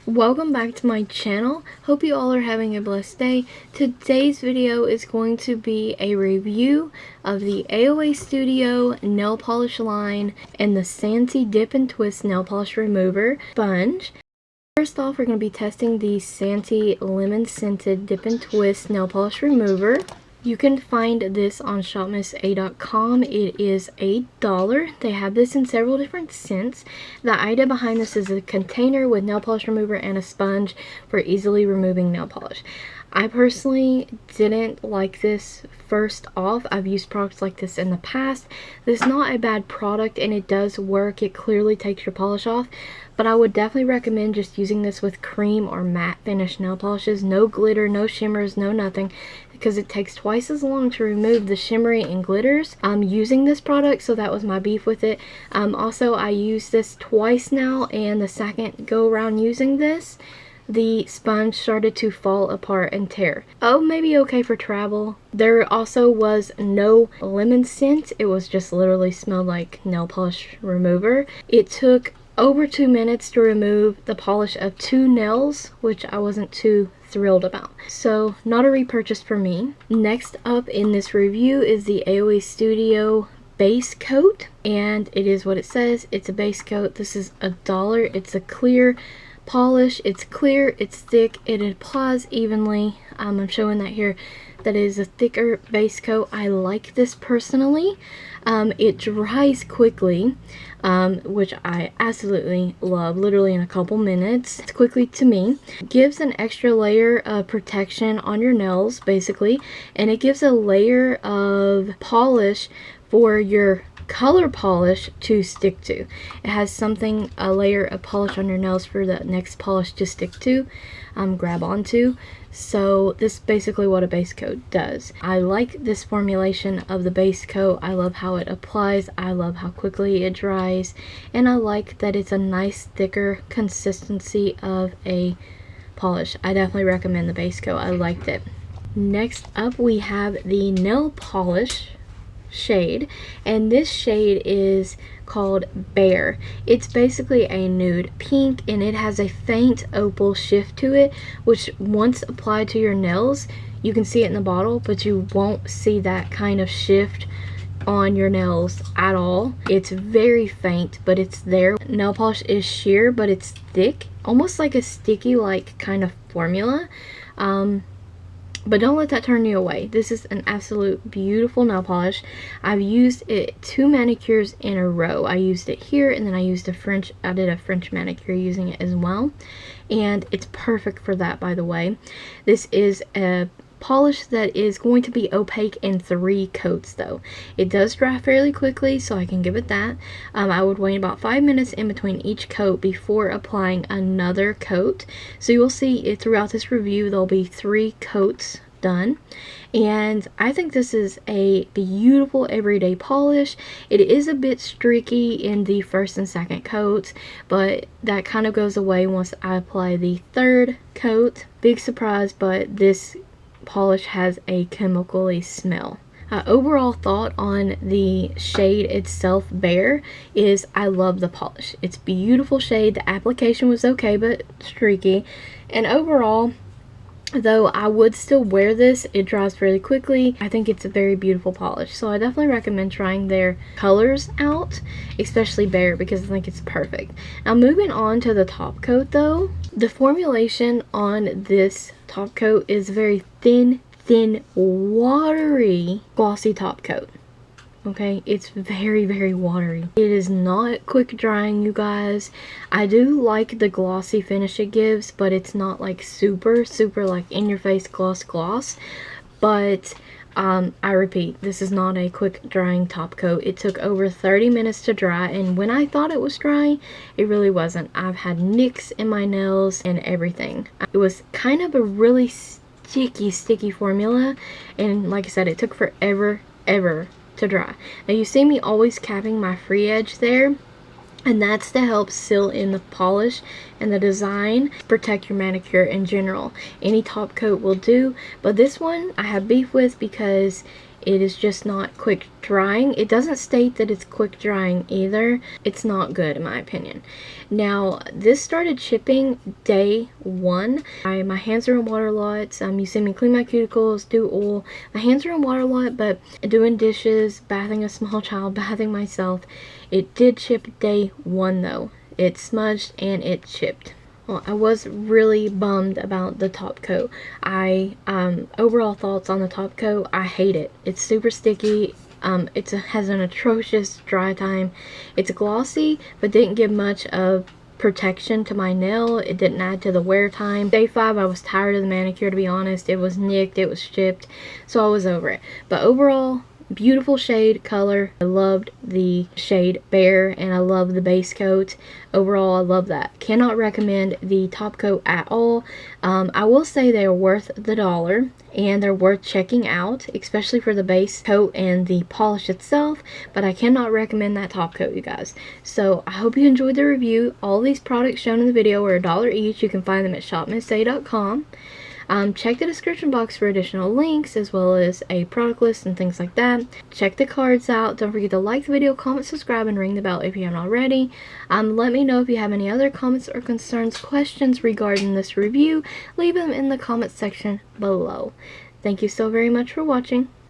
Welcome back to my channel. Hope you all are having a blessed day. Today's video is going to be a review of the AOA Studio nail polish line and the Santee Dip and Twist nail polish remover sponge. First off, we're going to be testing the Santee lemon scented Dip and Twist nail polish remover. You can find this on shopmissa.com. It is $8. They have this in several different scents. The idea behind this is a container with nail polish remover and a sponge for easily removing nail polish. I personally didn't like this first off. I've used products like this in the past. This is not a bad product and it does work. It clearly takes your polish off. But I would definitely recommend just using this with cream or matte finish nail polishes. No glitter, no shimmers, no nothing. Because it takes twice as long to remove the shimmery and glitters using this product, so that was my beef with it. Also, I used this twice now, and the second go around using this, the sponge started to fall apart and tear. Oh, maybe okay for travel. There also was no lemon scent. It was just literally smelled like nail polish remover. It took over 2 minutes to remove the polish of 2 nails, which I wasn't too thrilled about. So not a repurchase for me. Next up in this review is the AOA Studio base coat, and it is what it says. It's a base coat. This is $1. It's a clear polish. It's clear, it's thick, it applies evenly. I'm showing that here. That is a thicker base coat. I like this personally. It dries quickly, which I absolutely love, literally in a couple minutes. It's quickly to me. Gives an extra layer of protection on your nails, basically, and it gives a layer of polish for your color polish to stick to. It has a layer of polish on your nails for the next polish to stick to, grab onto. So this is basically what a base coat does. I like this formulation of the base coat. I love how it applies. I love how quickly it dries. And I like that it's a nice thicker consistency of a polish. I definitely recommend the base coat. I liked it. Next up we have the nail polish shade, and this shade is called Bear. It's basically a nude pink, and it has a faint opal shift to it, which once applied to your nails you can see it in the bottle, but you won't see that kind of shift on your nails at all. It's very faint, but it's there. Nail polish is sheer, but it's thick, almost like a sticky like kind of formula. But don't let that turn you away. This is an absolute beautiful nail polish. I've used it 2 manicures in a row. I used it here, and then I did a French manicure using it as well. And it's perfect for that, by the way. This is a polish that is going to be opaque in 3 coats though. It does dry fairly quickly, so I can give it that. I would wait about 5 minutes in between each coat before applying another coat. So you will see throughout this review there'll be 3 coats done, and I think this is a beautiful everyday polish. It is a bit streaky in the first and second coats, but that kind of goes away once I apply the 3rd coat. Big surprise, but this polish has a chemically smell. Overall thought on the shade itself, Bear, is I love the polish. It's a beautiful shade. The application was okay but streaky, and overall, though I would still wear this, it dries fairly quickly. I think it's a very beautiful polish, so I definitely recommend trying their colors out, especially Bear, because I think it's perfect. Now moving on to the top coat though, the formulation on this top coat is very thin, watery, glossy top coat. Okay, it's very, very watery. It is not quick drying, you guys. I do like the glossy finish it gives, but it's not like super like in your face gloss. But I repeat, this is not a quick drying top coat. It took over 30 minutes to dry, and when I thought it was dry, it really wasn't. I've had nicks in my nails and everything. It was kind of a really sticky formula, and like I said, it took forever to dry. Now you see me always capping my free edge there, and that's to help seal in the polish and the design, protect your manicure in general. Any top coat will do, but this one I have beef with because It is just not quick drying. It doesn't state that it's quick drying either. It's not good in my opinion. Now, this started shipping day 1. My hands are in water a lot. You see me clean my cuticles, do oil. My hands are in water a lot, but doing dishes, bathing a small child, bathing myself. It did ship day 1 though. It smudged and it shipped. Well, I was really bummed about the top coat. Overall thoughts on the top coat, I hate it. It's super sticky. It has an atrocious dry time. It's glossy, but didn't give much of protection to my nail. It didn't add to the wear time. Day 5, I was tired of the manicure, to be honest. It was nicked, it was chipped, so I was over it. But overall, beautiful shade color. I loved the shade Bare, and I love the base coat. Overall, I love that. Cannot recommend the top coat at all. I will say they are worth the $1 and they're worth checking out, especially for the base coat and the polish itself, but I cannot recommend that top coat, you guys. So I hope you enjoyed the review. All these products shown in the video are $1 each. You can find them at shopmissa.com. Check the description box for additional links, as well as a product list and things like that. Check the cards out. Don't forget to like the video, comment, subscribe, and ring the bell if you haven't already. Let me know if you have any other comments or concerns, questions regarding this review. Leave them in the comment section below. Thank you so very much for watching.